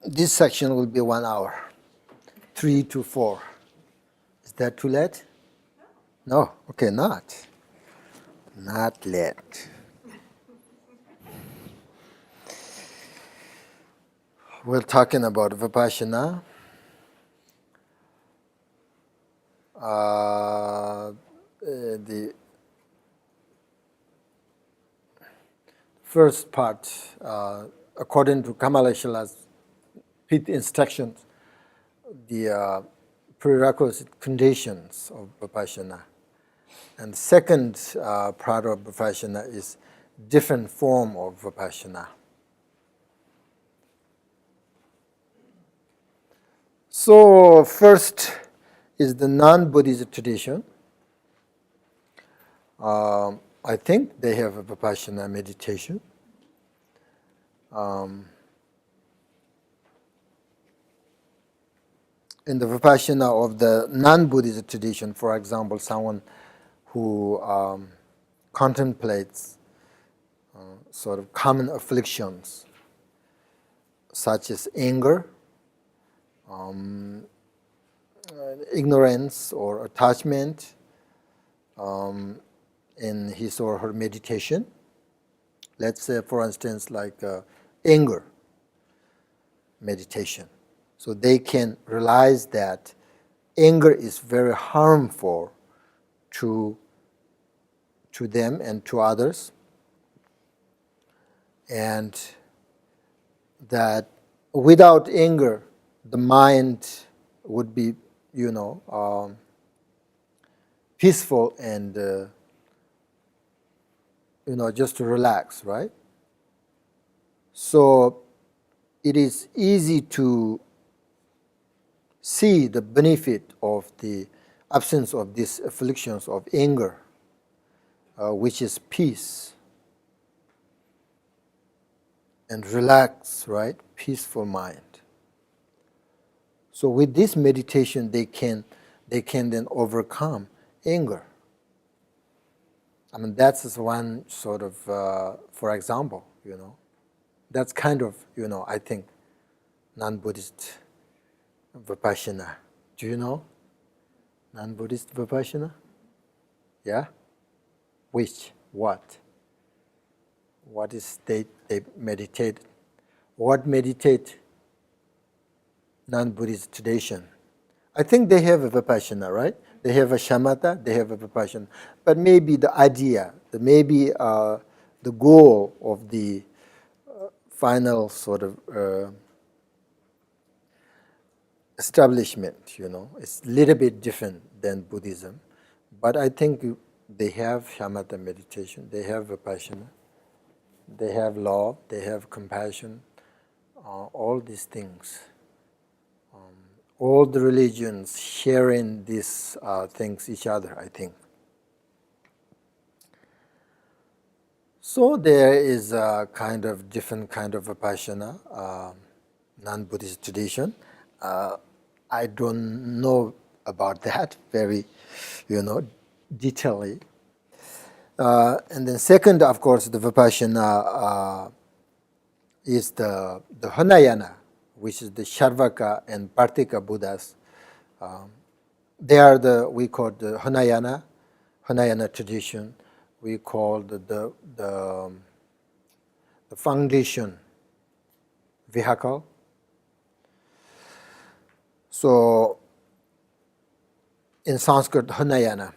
This section will be 1 hour, 3 to 4. Is that too late? No. Okay, not late. We're talking about Vipassana. The first part, according to Kamaleshala's fifth instructions, the prerequisite conditions of Vipassana. And the second part of Vipassana is different form of Vipassana. So first is the non-Buddhist tradition. I think they have a Vipassana meditation. In the Vipassana of the non-Buddhist tradition, for example, someone who contemplates sort of common afflictions, such as anger, ignorance or attachment in his or her meditation. Let's say, for instance, like anger meditation. So they can realize that anger is very harmful to them and to others, and that without anger, the mind would be, peaceful and, just to relax, right? So it is easy to see the benefit of the absence of these afflictions of anger, which is peace and relax, right? Peaceful mind. So with this meditation, they can then overcome anger. I mean, that's one sort of, for example, that's kind of, I think, non-Buddhist Vipassana. Do you know non-Buddhist Vipassana? Yeah? Which? What? What is they meditate? What meditate non-Buddhist tradition? I think they have a Vipassana, right? They have a shamatha, they have a Vipassana. But maybe the idea, maybe the goal of the final sort of establishment, it's a little bit different than Buddhism. But I think they have shamatha meditation, they have Vipassana, they have love, they have compassion, all these things. All the religions sharing these things each other, I think. So there is a kind of different kind of Vipassana, non-Buddhist tradition. I don't know about that very, detailedly. And then second, of course, the Vipassana is the Hinayana, which is the Charvaka and Partika Buddhas. They are we call the Hinayana tradition. We call the foundation vehicle. So in Sanskrit, Hinayana,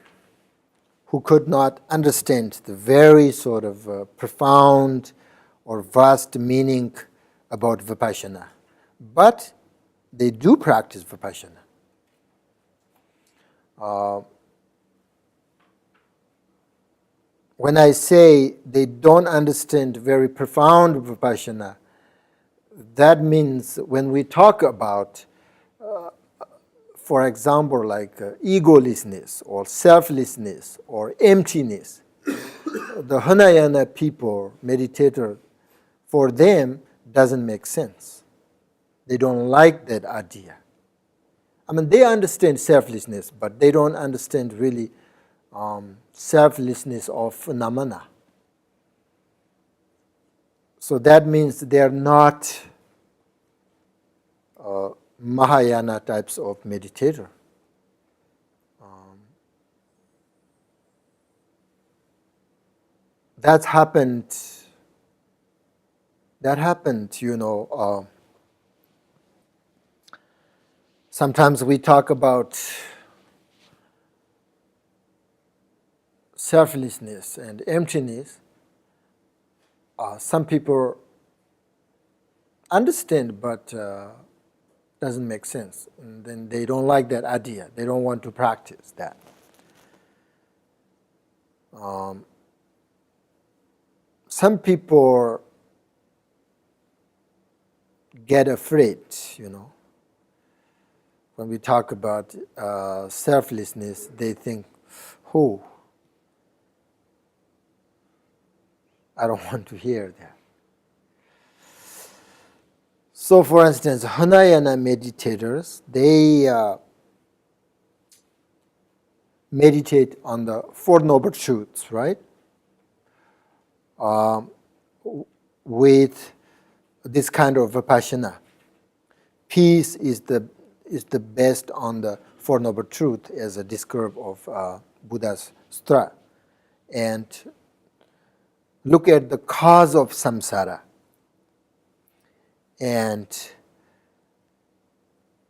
who could not understand the very sort of profound or vast meaning about Vipassana. But they do practice Vipassana. When I say they don't understand very profound Vipassana, that means when we talk about, for example, like egolessness or selflessness or emptiness, the Hinayana people, meditator, for them doesn't make sense. They don't like that idea. I mean, they understand selflessness, but they don't understand really selflessness of phenomena. So that means they are not Mahayana types of meditator. That happened, sometimes we talk about selflessness and emptiness. Some people understand, but doesn't make sense. And then they don't like that idea. They don't want to practice that. Some people get afraid, When we talk about selflessness, they think, oh, I don't want to hear that. So, for instance, Hinayana meditators, they meditate on the Four Noble Truths, right? With this kind of vipassana. Peace is the best on the Four Noble Truths as a description of Buddha's sutra. And look at the cause of samsara. And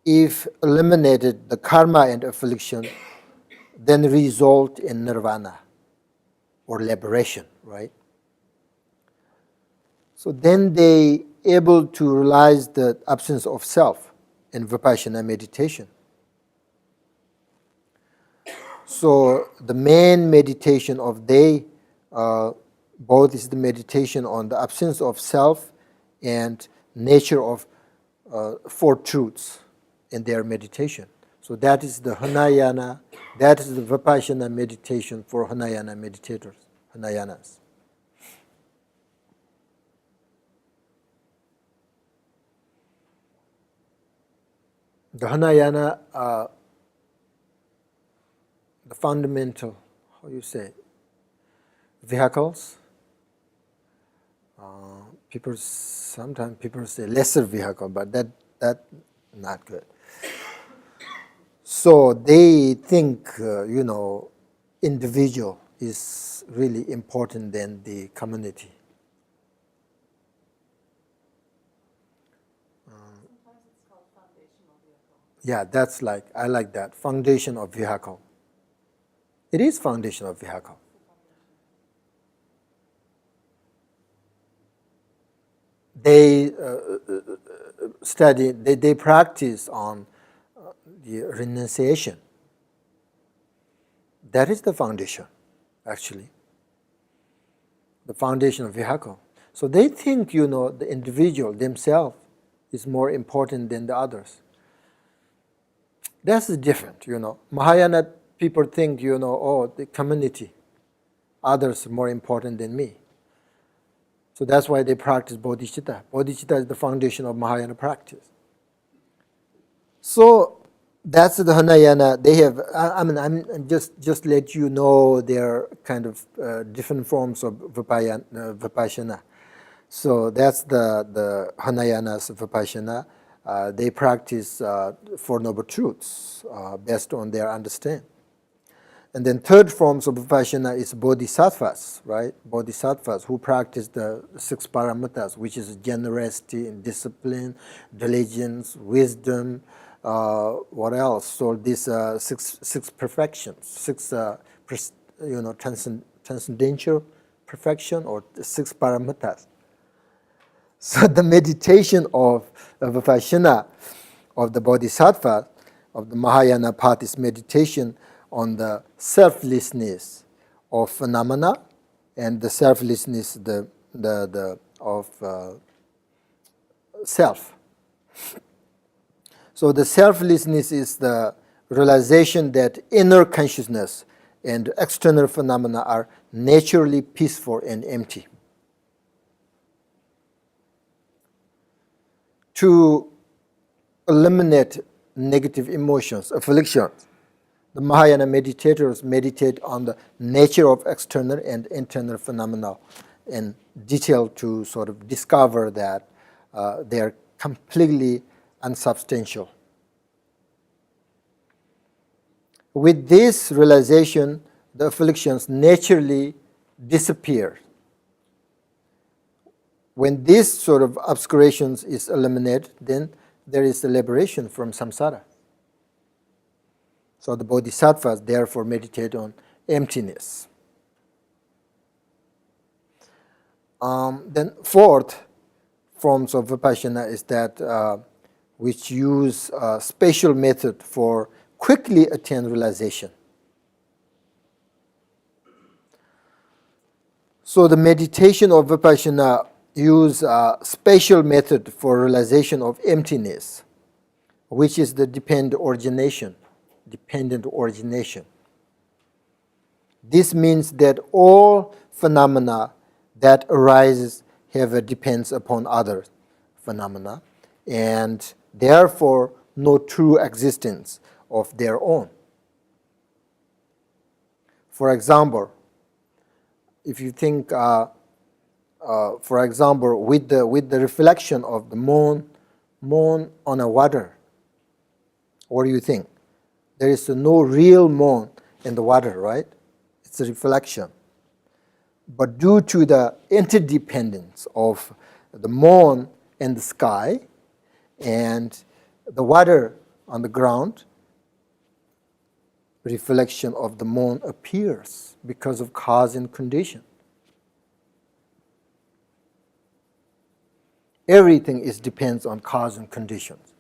if eliminated the karma and affliction, then result in nirvana or liberation, right? So then they able to realize the absence of self in vipassana meditation. So the main meditation of they both is the meditation on the absence of self and nature of Four Truths in their meditation. So that is the Hinayana, that is the Vipassana meditation for Hinayana meditators, Hinayanas. The Hinayana, the fundamental, vehicles. Sometimes people say lesser vehicle, but that not good. So they think, individual is really important than the community. Sometimes it's called foundational vehicle. Yeah, that's I like that, foundation of vehicle. It is foundation of vehicle. They study, they practice on the renunciation. That is the foundation, actually. The foundation of vehicle. So they think, the individual themselves is more important than the others. That's different, Mahayana people think, the community, others are more important than me. So that's why they practice bodhicitta. Bodhicitta is the foundation of Mahayana practice. So that's the Hinayana. They have, I'm just let you know their kind of different forms of vipassana. So that's the Hinayanas vipassana. They practice Four Noble Truths based on their understanding. And then third forms of vipassana is bodhisattvas, right? Bodhisattvas who practice the six paramitas, which is generosity and discipline, diligence, wisdom, what else? So these six perfections, transcendental perfection, or the six paramitas. So the meditation of vipassana of the bodhisattva of the Mahayana path is meditation on the selflessness of phenomena and the selflessness of self. So the selflessness is the realization that inner consciousness and external phenomena are naturally peaceful and empty. To eliminate negative emotions, afflictions, the Mahayana meditators meditate on the nature of external and internal phenomena in detail to sort of discover that they are completely unsubstantial with this realization, the afflictions naturally disappear. When this sort of obscurations is eliminated, then there is the liberation from samsara. So the bodhisattvas therefore meditate on emptiness. Then fourth forms of vipassana is that which use a special method for quickly attain realization. So the meditation of vipassana use a special method for realization of emptiness, which is the dependent origination. This means that all phenomena that arises have a depends upon other phenomena, and therefore no true existence of their own. For example, if you think, for example, with the reflection of the moon on a water, what do you think? There is no real moon in the water, right? It's a reflection. But due to the interdependence of the moon and the sky and the water on the ground, reflection of the moon appears because of cause and condition. Everything depends on cause and conditions.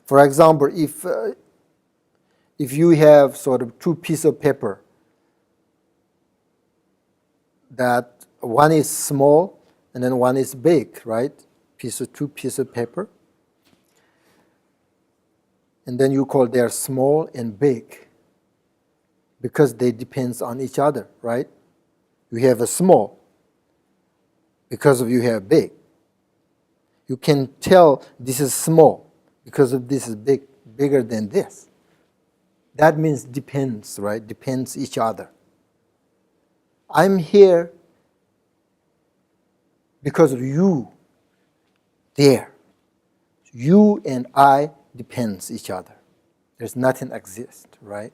For example, if you have sort of two pieces of paper, that one is small and then one is big, right? Two pieces of paper. And then you call they are small and big because they depends on each other, right? You have a small because of you have big. You can tell this is small because of this is bigger than this. That means depends, right? Depends each other. I'm here because of you there. You and I depends each other. There's nothing exists, right?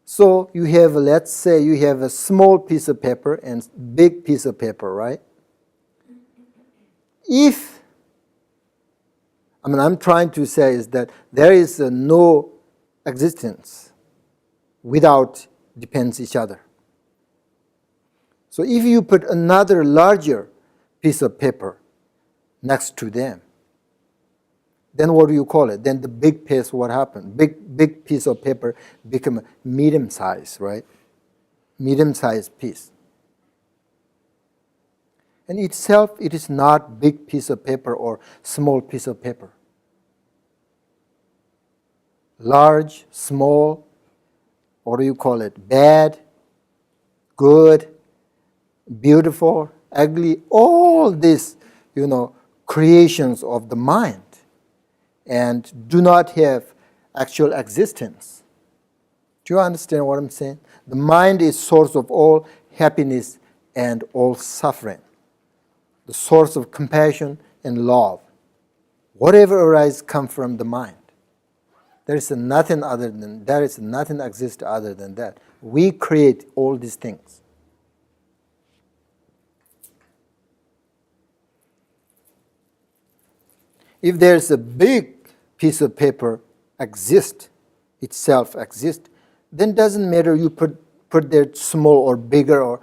So you have, let's say you have a small piece of paper and big piece of paper, right? I'm trying to say is that there is no existence without depends each other. So if you put another larger piece of paper next to them, then what do you call it? Then the big piece, what happened? Big piece of paper become a medium size, right? Medium sized piece. And itself, it is not big piece of paper or small piece of paper. Large, small, what do you call it? Bad, good, beautiful, ugly, all these, creations of the mind and do not have actual existence. Do you understand what I'm saying? The mind is source of all happiness and all suffering. The source of compassion and love. Whatever arises comes from the mind. There is nothing exists other than that. We create all these things. If there's a big piece of paper itself exists, then doesn't matter you put there small or bigger or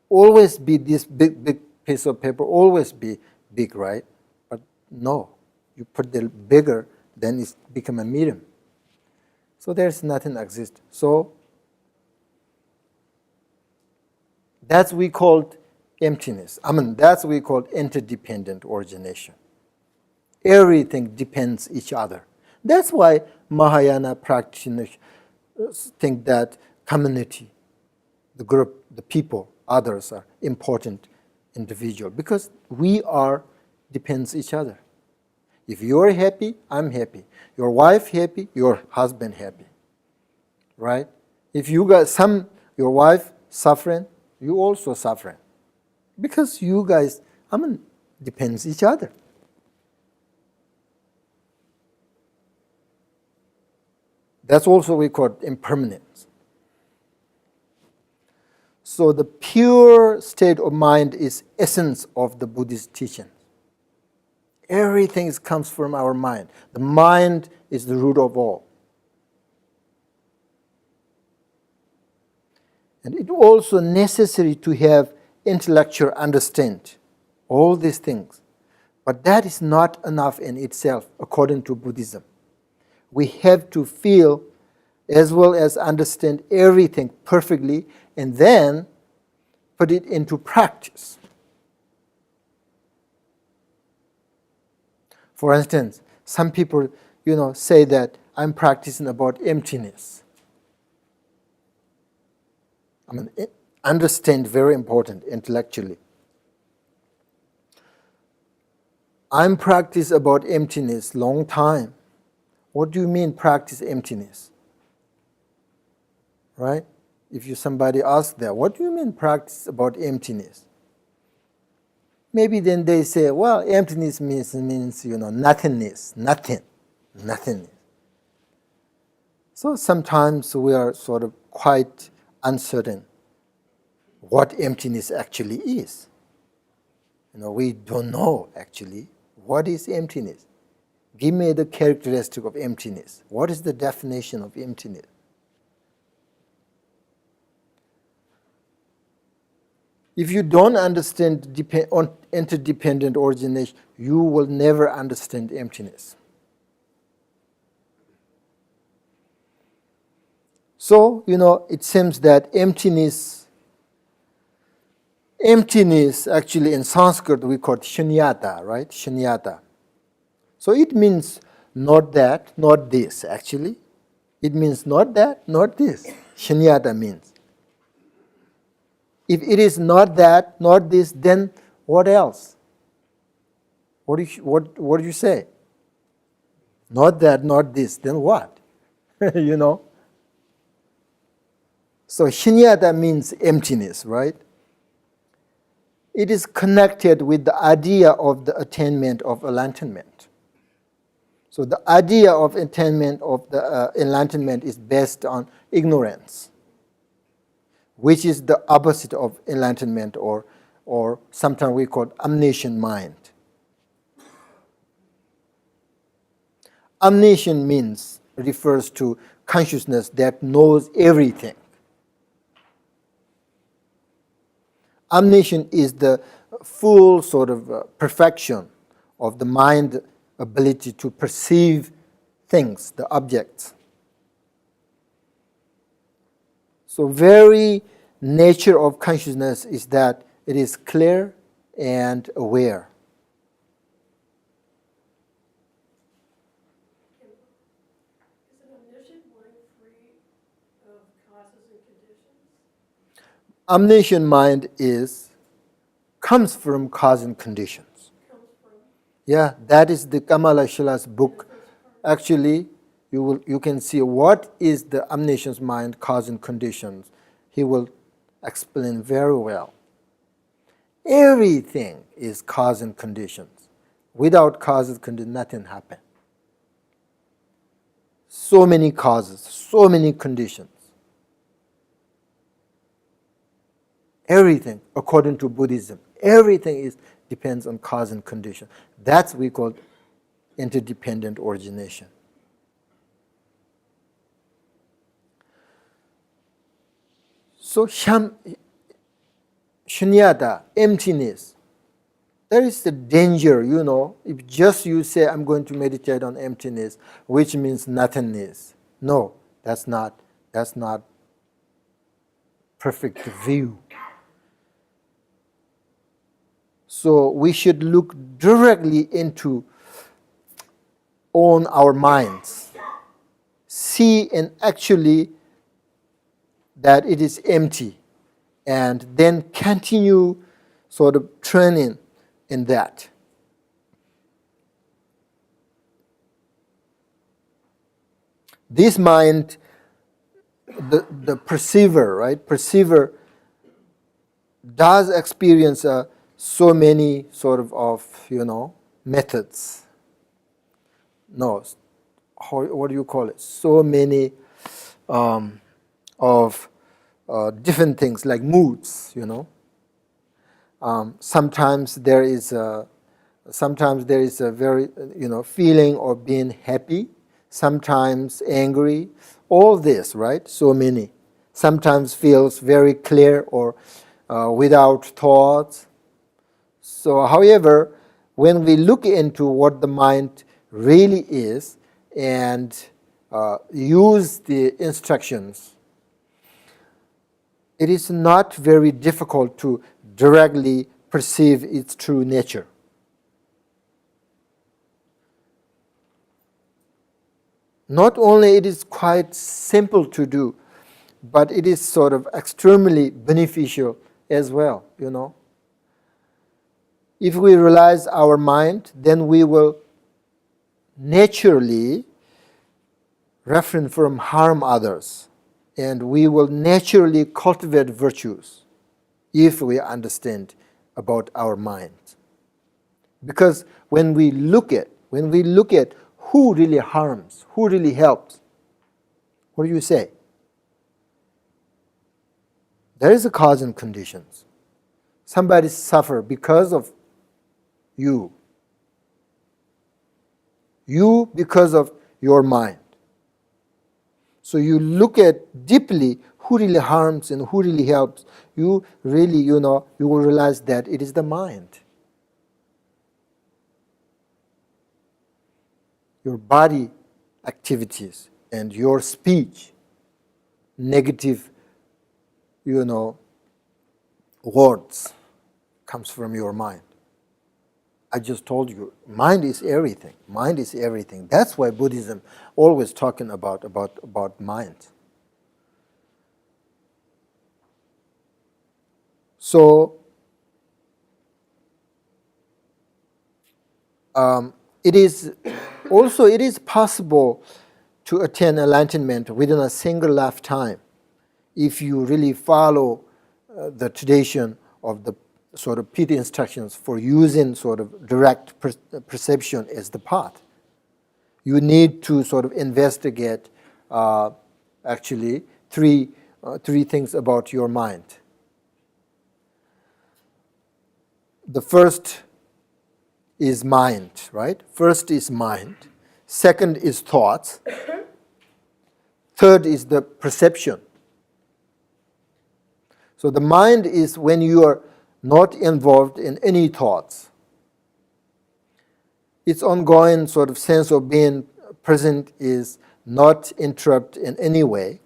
always be this big piece of paper, always be big, right? But no, you put the bigger, then it's become a medium. So there's nothing exists. So that's we called emptiness. That's we called interdependent origination. Everything depends each other. That's why Mahayana practitioners think that community, the group, the people, others are important individual because we are depends each other. If you're happy, I'm happy. Your wife happy, your husband happy. Right? If you got your wife suffering, you also suffering. Because you guys, depends each other. That's also we call impermanence. So the pure state of mind is essence of the Buddhist teaching. Everything comes from our mind. The mind is the root of all. And it's also necessary to have intellectual understanding, all these things. But that is not enough in itself, according to Buddhism. We have to feel as well as understand everything perfectly and then put it into practice. For instance, some people, say that I'm practicing about emptiness. Understand, very important intellectually. I'm practice about emptiness long time. What do you mean practice emptiness? Right? If somebody asks that, what do you mean practice about emptiness? Maybe then they say, well, emptiness means nothingness, nothingness. So sometimes we are sort of quite uncertain what emptiness actually is. We don't know actually what is emptiness. Give me the characteristic of emptiness. What is the definition of emptiness? If you don't understand interdependent origination, you will never understand emptiness. So, it seems that emptiness actually in Sanskrit we call it shunyata, right? Shunyata. So it means not that, not this actually. It means not that, not this. Shunyata means. If it is not that, not this, then what else? What do you say? Not that, not this, then what? So shunyata means emptiness, right? It is connected with the idea of the attainment of enlightenment. So the idea of attainment of the enlightenment is based on ignorance, which is the opposite of enlightenment, or sometimes we call it omniscient mind. Omniscient refers to consciousness that knows everything. Omniscient is the full sort of perfection of the mind ability to perceive things, the objects. So very nature of consciousness is that it is clear and aware. Is an omniscient mind free of causes and conditions? Omniscient mind comes from cause and conditions. Yeah, that is the Kamala Shila's book. Actually, you can see what is the omniscient mind, cause and conditions. He will explain very well. Everything is cause and conditions. Without cause and conditions, nothing happens. So many causes, so many conditions. Everything, according to Buddhism, everything depends on cause and condition. That's what we call interdependent origination. So shunyata, emptiness, there is the danger, if just you say, I'm going to meditate on emptiness, which means nothingness. No, that's not perfect view. So we should look directly into on our minds, see and actually that it is empty, and then continue sort of training in that. This mind, the perceiver, right? Perceiver does experience so many sort of methods. No, what do you call it? So many of different things like moods, you know. Sometimes there is a very, you know, feeling of being happy, sometimes angry, all this, right? So many. Sometimes feels very clear or without thoughts. So, however, when we look into what the mind really is and use the instructions, it is not very difficult to directly perceive its true nature. Not only it is quite simple to do, but it is sort of extremely beneficial as well, you know. If we realize our mind, then we will naturally refrain from harm others, and we will naturally cultivate virtues if we understand about our mind. Because when we look at who really harms, who really helps, what do you say? There is a cause and conditions. Somebody suffer because of you. You because of your mind. So you look at deeply who really harms and who really helps. You really, you will realize that it is the mind. Your body activities and your speech, negative, words comes from your mind. I just told you, mind is everything. Mind is everything. That's why Buddhism always talking about mind. So it is possible to attain enlightenment within a single lifetime if you really follow the tradition of the sort of Pita instructions for using sort of direct perception as the path. You need to sort of investigate actually three things about your mind. The first is mind, right? First is mind. Second is thoughts. Third is the perception. So the mind is when you are not involved in any thoughts. Its ongoing sort of sense of being present is not interrupted in any way.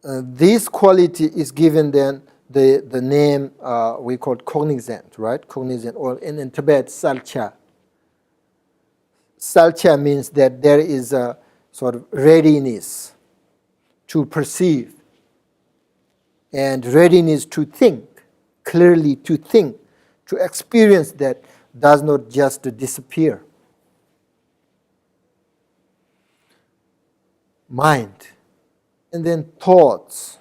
This quality is given then the name we call cognizant, right? Cognizant, or in Tibet, salcha. Salcha means that there is a sort of readiness to perceive and readiness to think, clearly to think, to experience that does not just disappear. Mind. And then thoughts.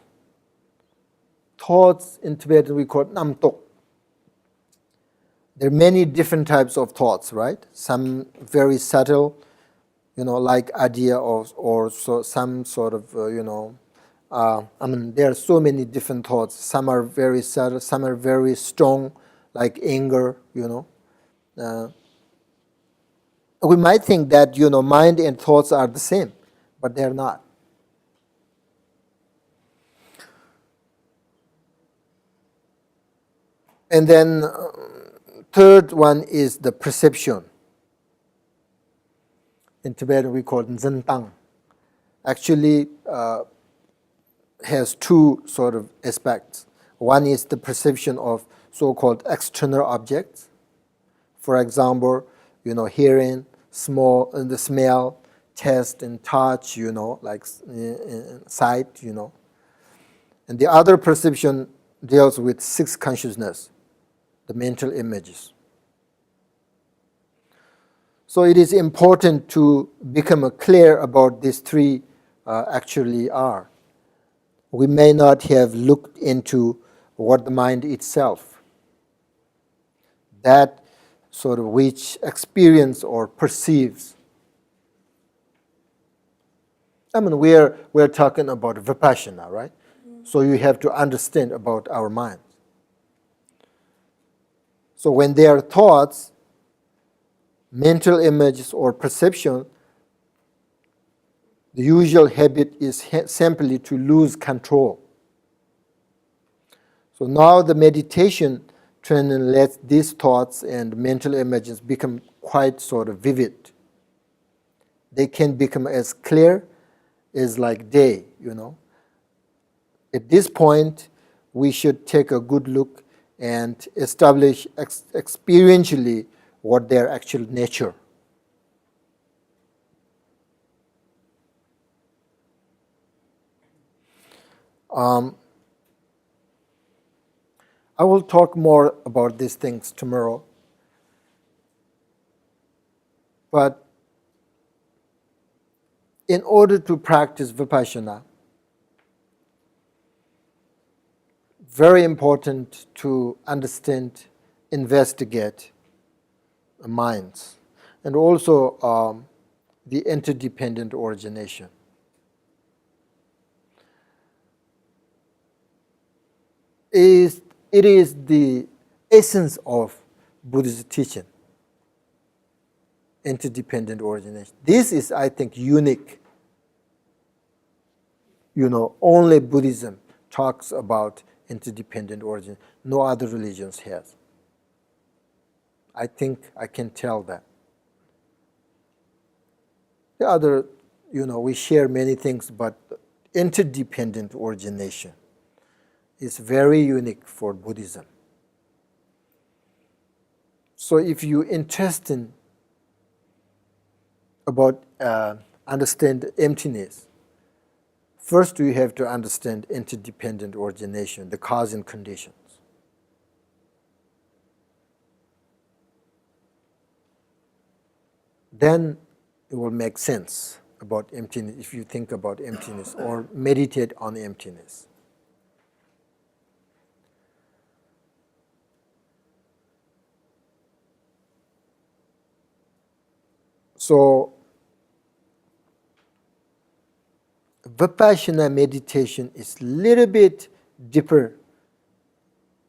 Thoughts in Tibetan we call namtok. There are many different types of thoughts, right? Some very subtle, like idea or so, some sort of, there are so many different thoughts. Some are very subtle, some are very strong, like anger, We might think that, mind and thoughts are the same, but they're not. And then third one is the perception. In Tibetan we call it zentang. Actually has two sort of aspects. One is the perception of so-called external objects. For example, hearing, the smell, taste, and touch, like sight, And the other perception deals with sixth consciousness, the mental images. So it is important to become clear about these three actually are. We may not have looked into what the mind itself. That sort of which experience or perceives. I mean, we're talking about vipassana, right? So you have to understand about our minds. So when there are thoughts, mental images, or perception, the usual habit is simply to lose control. So now the meditation training lets these thoughts and mental images become quite sort of vivid. They can become as clear as like day, you know. At this point, we should take a good look and establish experientially what their actual nature. I will talk more about these things tomorrow. But in order to practice vipassana, very important to understand, investigate minds, and also the interdependent origination. It is the essence of Buddhist teaching, interdependent origination. This is, I think, unique. You know, only Buddhism talks about interdependent origin. No other religions has. I think I can tell that. The other, you know, we share many things, but interdependent origination is very unique for Buddhism. So if you're interested about understand emptiness, first you have to understand interdependent origination, the cause and conditions. Then it will make sense about emptiness if you think about emptiness or meditate on emptiness. So Vipassana meditation is a little bit deeper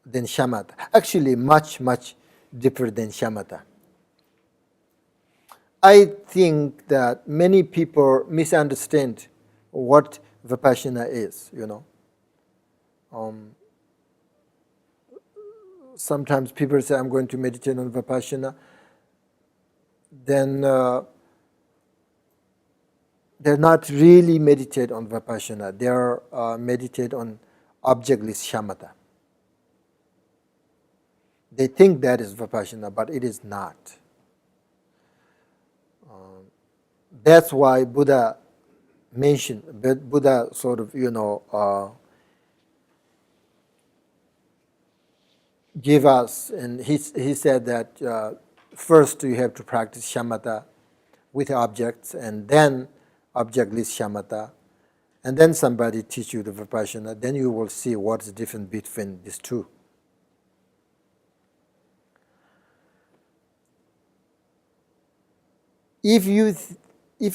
than shamatha. Actually, much, much deeper than shamatha. I think that many people misunderstand what Vipassana is, you know. Sometimes people say, I'm going to meditate on Vipassana. Then they're not really meditate on Vipassana. They're meditate on objectless shamatha. They think that is Vipassana, but it is not. That's why Buddha mentioned, Buddha sort of, you know, give us, and he said that first you have to practice shamatha with objects, and then objectless shamatha, and then somebody teach you the Vipassana, then you will see what's the difference between these two. If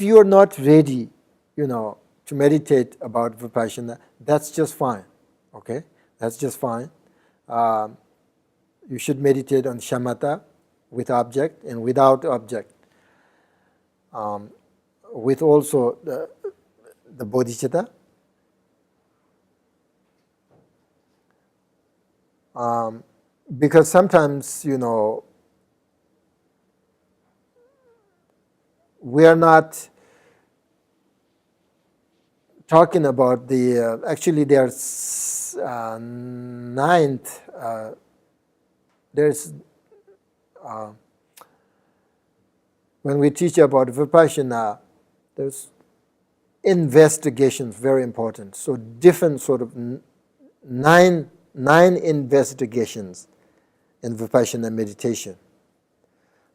you are not ready, you know, to meditate about Vipassana, that's just fine, okay? That's just fine. You should meditate on shamatha with object and without object. With also the bodhicitta. Because sometimes, you know, we are not talking about the, actually there's ninth, there's, when we teach about Vipassana, there's investigations, very important. So different sort of nine investigations in Vipassana meditation.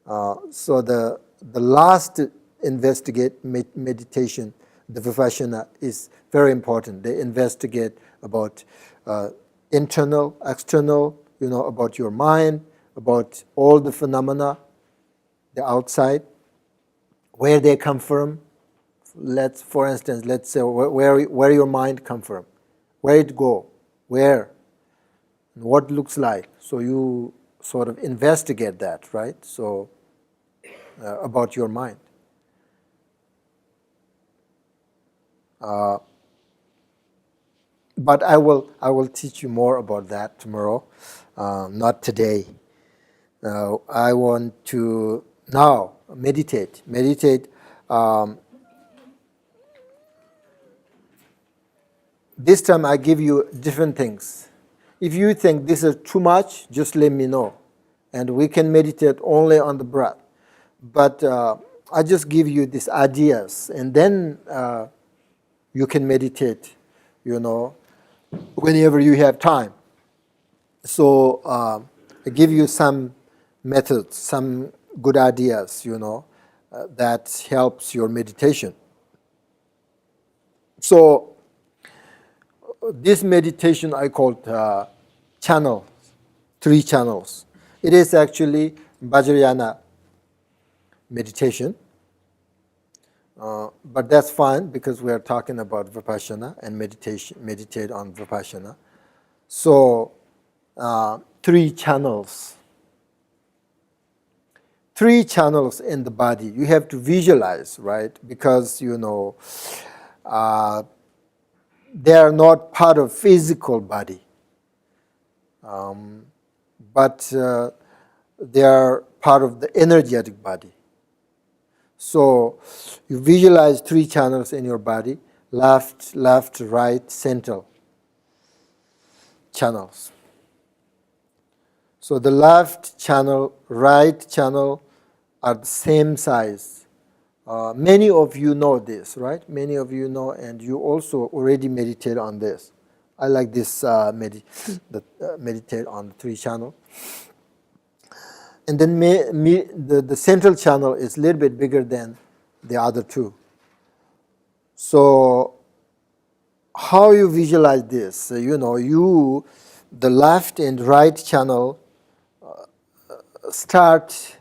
So the last meditation, the Vipassana, is very important. They investigate about internal, external, you know, about your mind, about all the phenomena, the outside, where they come from. For instance, let's say where your mind come from, where it go, where, and what it looks like. So you sort of investigate that, right? So about your mind. But I will teach you more about that tomorrow, not today. I want to now meditate. This time I give you different things. If you think this is too much, just let me know, and we can meditate only on the breath. But I just give you these ideas, and then you can meditate, whenever you have time. So I give you some methods, some good ideas, that helps your meditation. So this meditation I called channels, 3 channels. It is actually Vajrayana meditation. But that's fine because we are talking about Vipassana and meditate on Vipassana. So 3 channels. 3 channels in the body. You have to visualize, right? Because, they are not part of physical body. But they are part of the energetic body. So you visualize 3 channels in your body, left, right, central channels. So the left channel, right channel are the same size. Many of you know this, right? Many of you know, and you also already meditate on this. I like this meditate on the 3 channel. And then the central channel is a little bit bigger than the other 2. So how you visualize this? The left and right channel start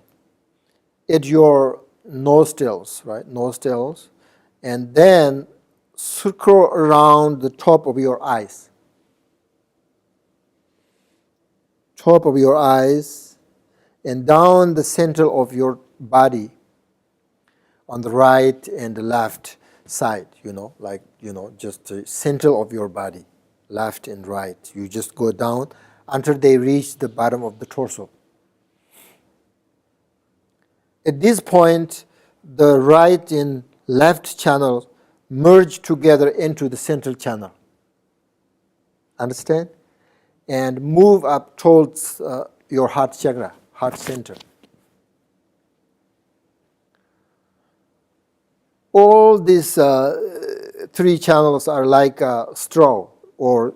at your nostrils, right? Nostrils, and then circle around the top of your eyes. Top of your eyes, and down the center of your body on the right and the left side, just the center of your body, left and right. You just go down until they reach the bottom of the torso. At this point, the right and left channel merge together into the central channel. Understand? And move up towards your heart chakra, heart center. All these 3 channels are like a straw, or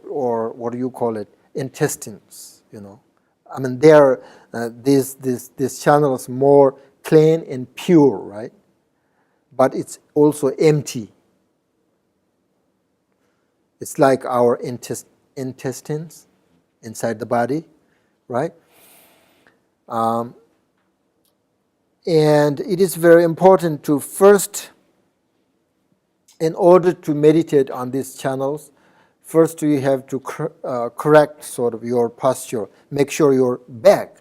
what do you call it? Intestines. I mean, they are these channels more clean and pure, right? But it's also empty. It's like our intestines inside the body, right? And it is very important to first, in order to meditate on these channels, first you have to correct sort of your posture. Make sure your back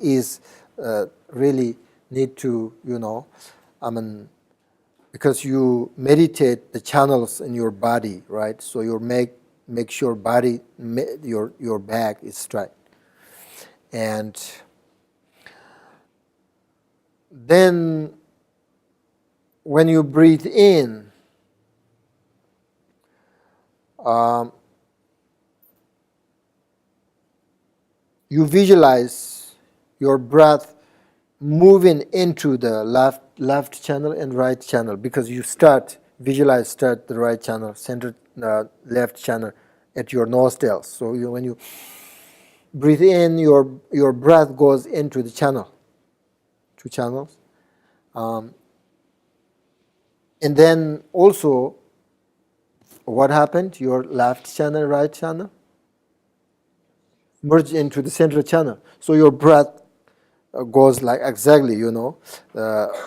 is really need to, because you meditate the channels in your body, right? So you make sure your back is straight. And then when you breathe in, you visualize your breath moving into the left channel and right channel, because you start the right channel, center left channel at your nostrils. So when you breathe in, your breath goes into the channel, 2 channels. And then also, what happened? Your left channel, right channel? merge into the central channel. So your breath goes like exactly,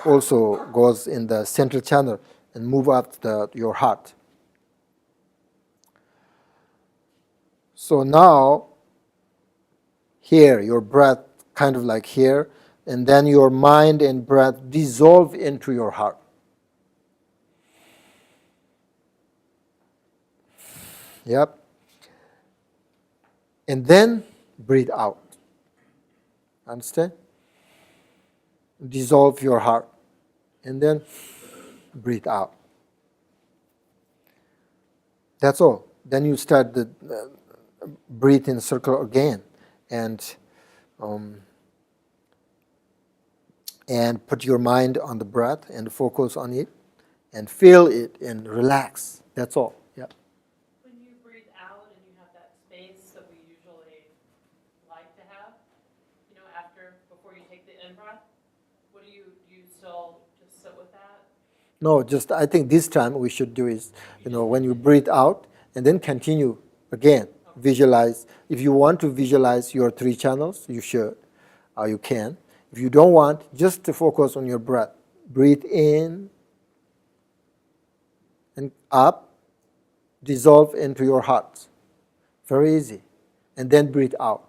also goes in the central channel and move up your heart. So now, here, your breath kind of like here, and then your mind and breath dissolve into your heart. Yep. And then breathe out. Understand? Dissolve your heart. And then breathe out. That's all. Then you start the breathe in circle again, and put your mind on the breath and focus on it, and feel it and relax. That's all. Yeah. When you breathe out and you have that space that we usually like to have, before you take the in breath, do you still just sit with that? No, just I think this time we should do is, when you breathe out and then continue again, visualize. If you want to visualize your 3 channels, you should, or you can. If you don't want, just to focus on your breath. Breathe in and up, dissolve into your heart. Very easy. And then breathe out.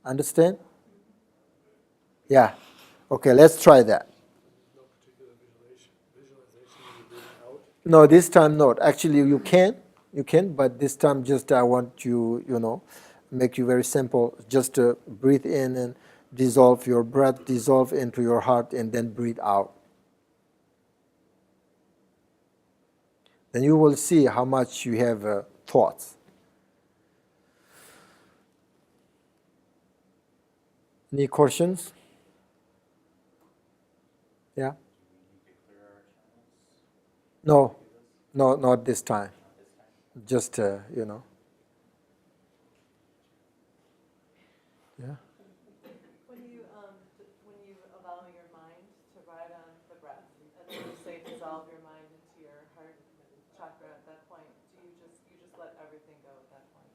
Understand? Yeah. Okay, let's try that. No particular visualization when you're breathing out? No, this time not. Actually, you can, but this time just I want you, make you very simple. Just breathe in and dissolve your breath, dissolve into your heart, and then breathe out. Then you will see how much you have thoughts. Any questions? Yeah? No, no, not this time. Just, Yeah. When you allow your mind to ride on the breath, and then you say dissolve your mind into your heart chakra at that point, you just let everything go at that point?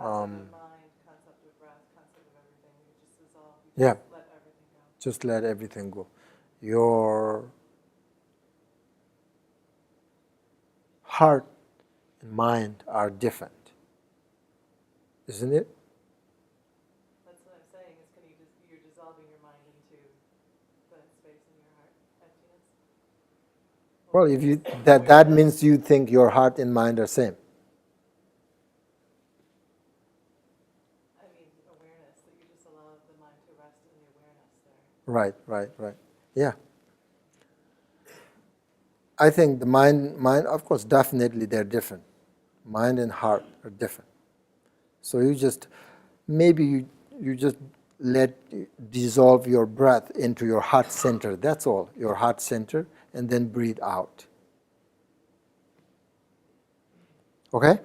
Concept of mind, concept of breath, concept of everything, you just dissolve, Yeah. let everything go. Just let everything go. Your heart and mind are different, isn't it? That's what I'm saying, is you're dissolving your mind into the space in your heart, emptiness? Well, if you that means you think your heart and mind are same. I mean, awareness, that you just allow the mind to rest in the awareness there. Right. Yeah. I think the mind, of course, definitely they're different. Mind and heart are different. So maybe you just let dissolve your breath into your heart center. That's all, your heart center, and then breathe out. Okay?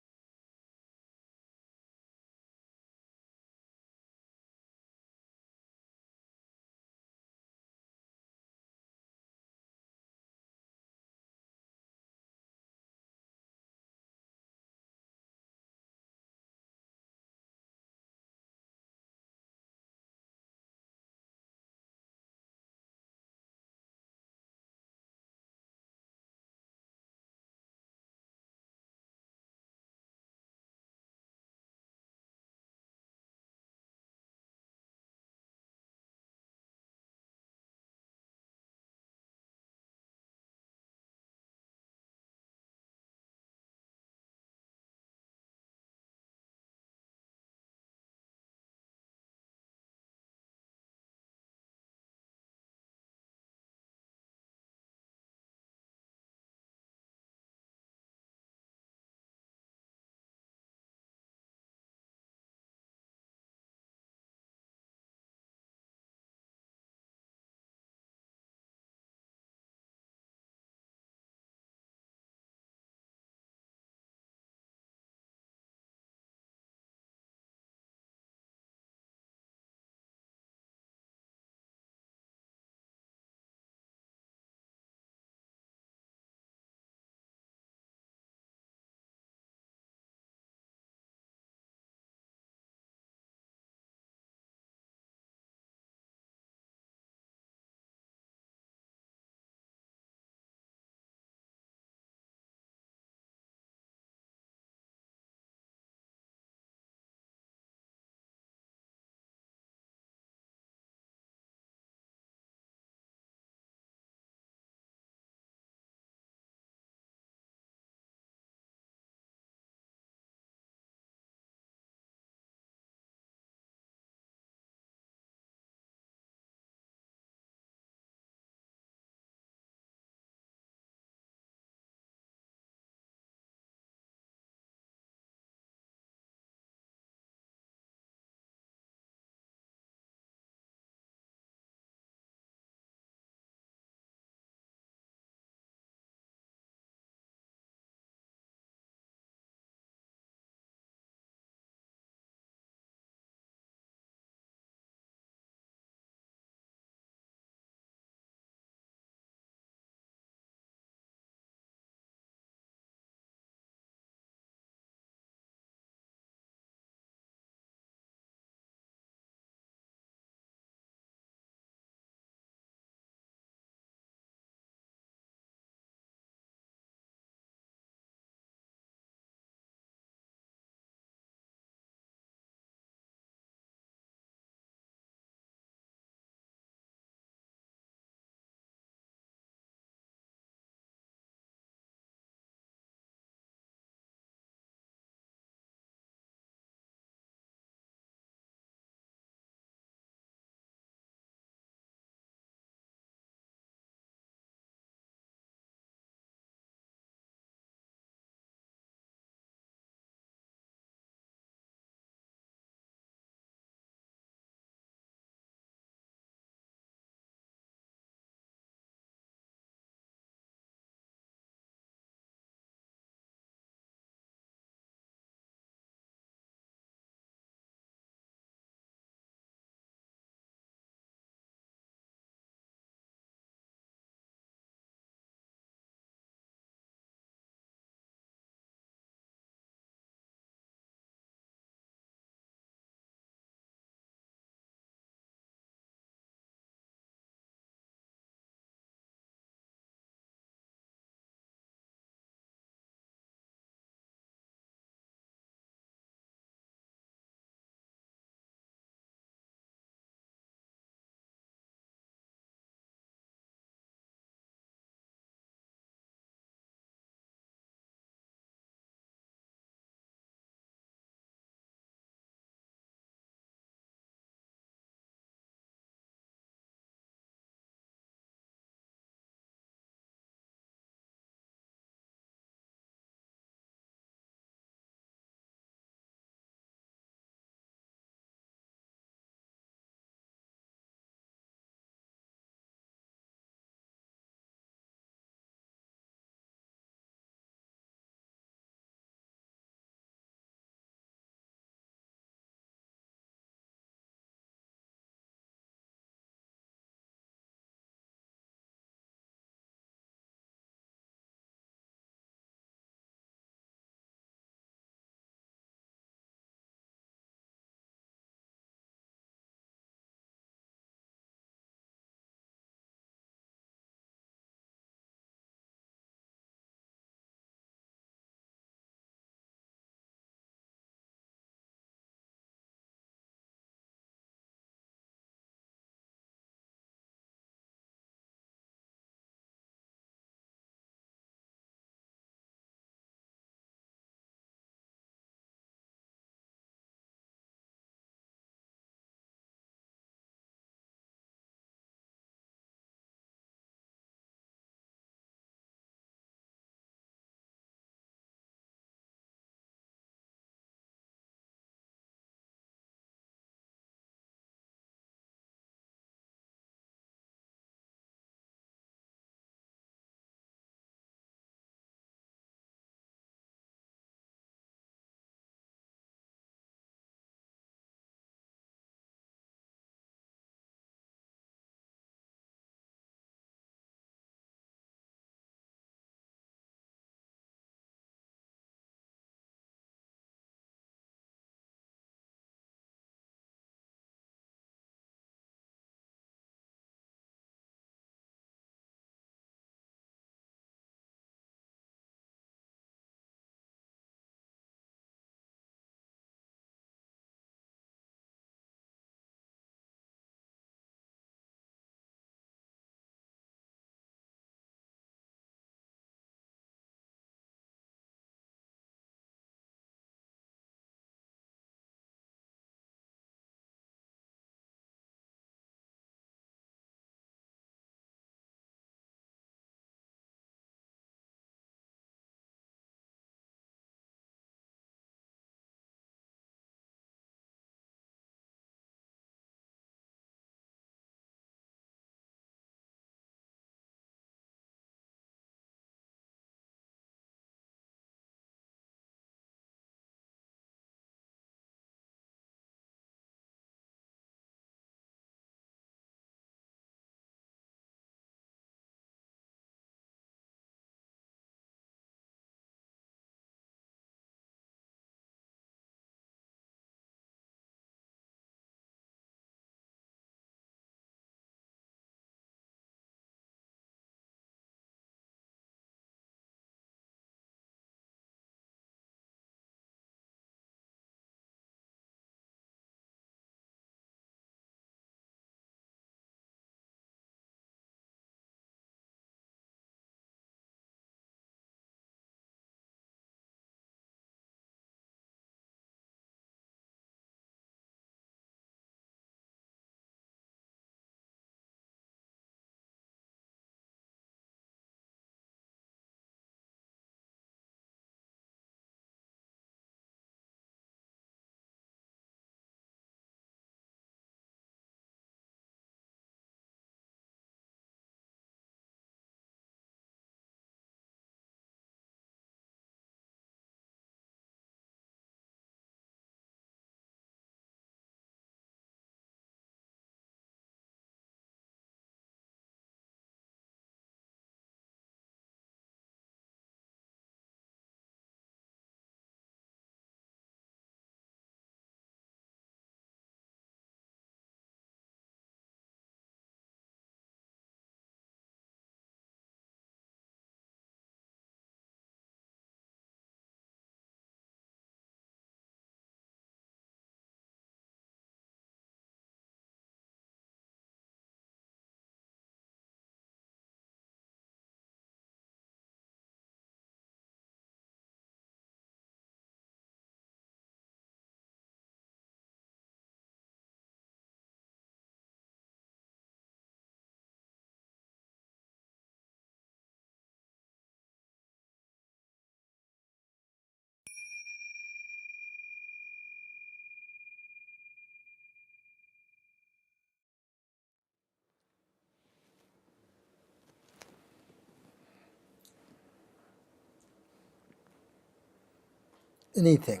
anything.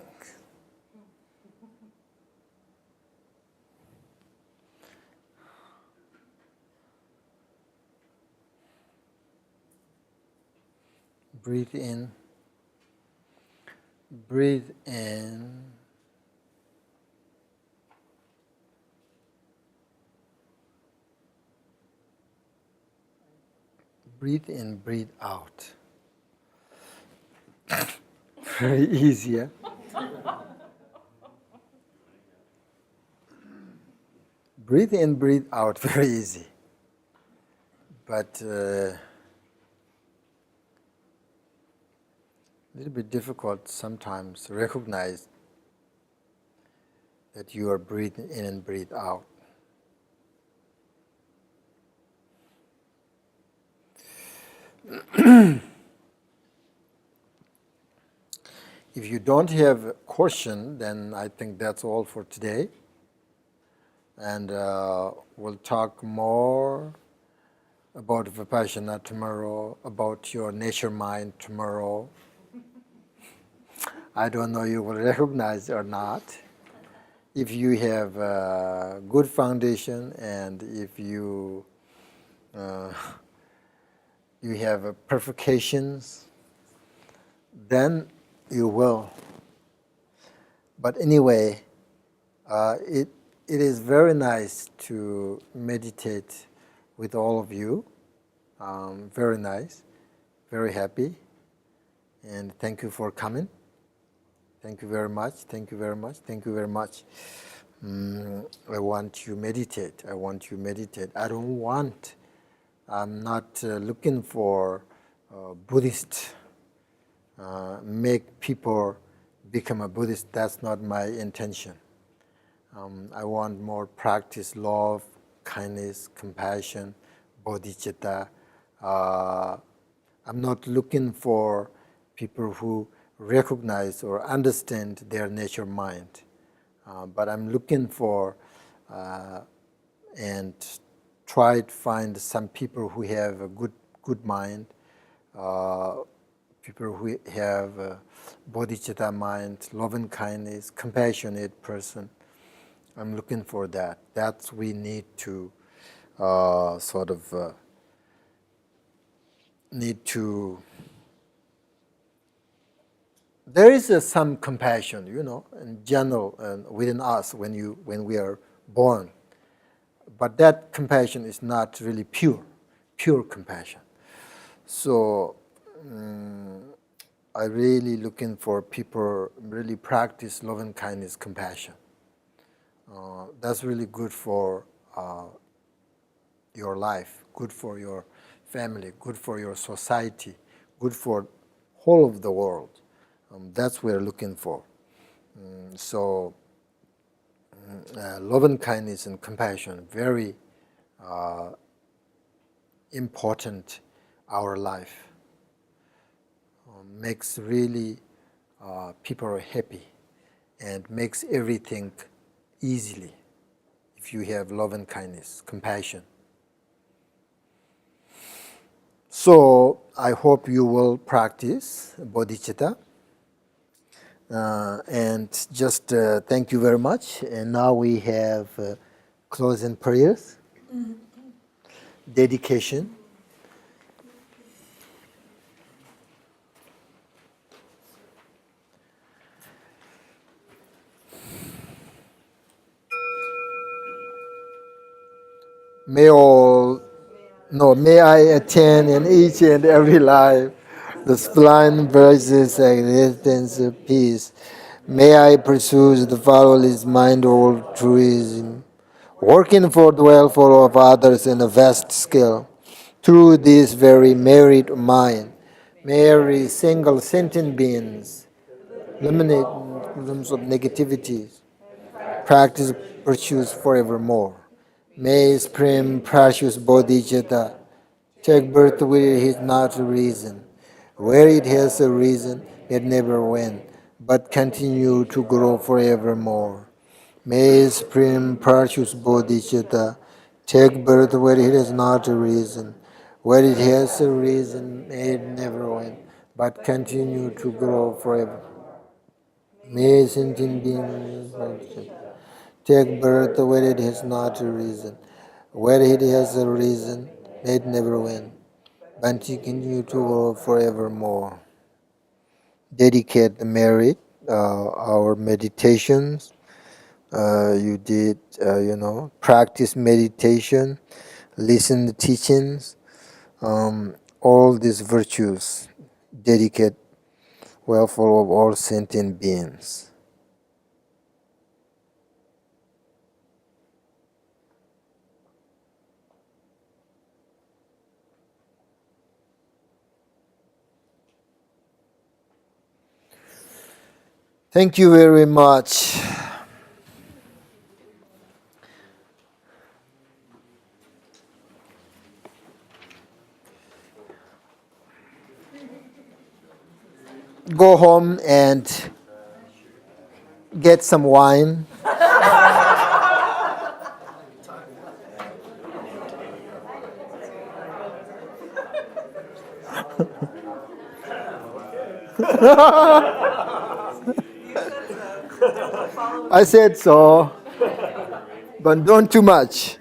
Breathe in. Breathe in. Breathe in, breathe out. Very easy, yeah? Breathe in, breathe out, very easy. But a little bit difficult sometimes to recognize that you are breathing in and breathe out. If you don't have a question, then I think that's all for today. And we'll talk more about Vipassana tomorrow, about your nature mind tomorrow. I don't know you will recognize or not. If you have a good foundation and if you you have perfections, then you will. But anyway, it is very nice to meditate with all of you. Very nice, very happy, and thank you for coming. Thank you very much. Thank you very much. Thank you very much. I want you meditate. I want you meditate. I'm not looking for Buddhist. Make people become a Buddhist. That's not my intention. I want more practice love, kindness, compassion, bodhicitta. I'm not looking for people who recognize or understand their nature mind, but I'm looking for and try to find some people who have a good mind, people who have a bodhicitta mind, loving kindness, compassionate person. I'm looking for that. That's we need to need to. There is some compassion, in general within us when we are born, but that compassion is not really pure compassion. So I really looking for people really practice loving kindness, compassion. That's really good for your life, good for your family, good for your society, good for whole of the world. That's what we're looking for. So love and kindness and compassion, very important our life. Makes really people happy and makes everything easily if you have love and kindness, compassion. So I hope you will practice bodhicitta. And just thank you very much. And now we have closing prayers, dedication. May I attend in each and every life the sublime verses and existence of peace. May I pursue the following mind altruism, working for the welfare of others in a vast scale. Through this very merit of mine, may every single sentient beings eliminate problems of negativities, practice virtues forevermore. May Supreme Precious Bodhicitta take birth where it has not a reason. Where it has a reason, it never went, but continue to grow forevermore. May Supreme Precious Bodhicitta take birth where it has not a reason. Where it has a reason, may it never went, but continue to grow forever. May sentient being take birth where it has not a reason. Where it has a reason, may it never win. But to continue to grow forevermore. Dedicate the merit, our meditations. You did, practice meditation, listen to teachings, all these virtues. Dedicate welfare of all sentient beings. Thank you very much. Go home and get some wine. I said so, but don't too much.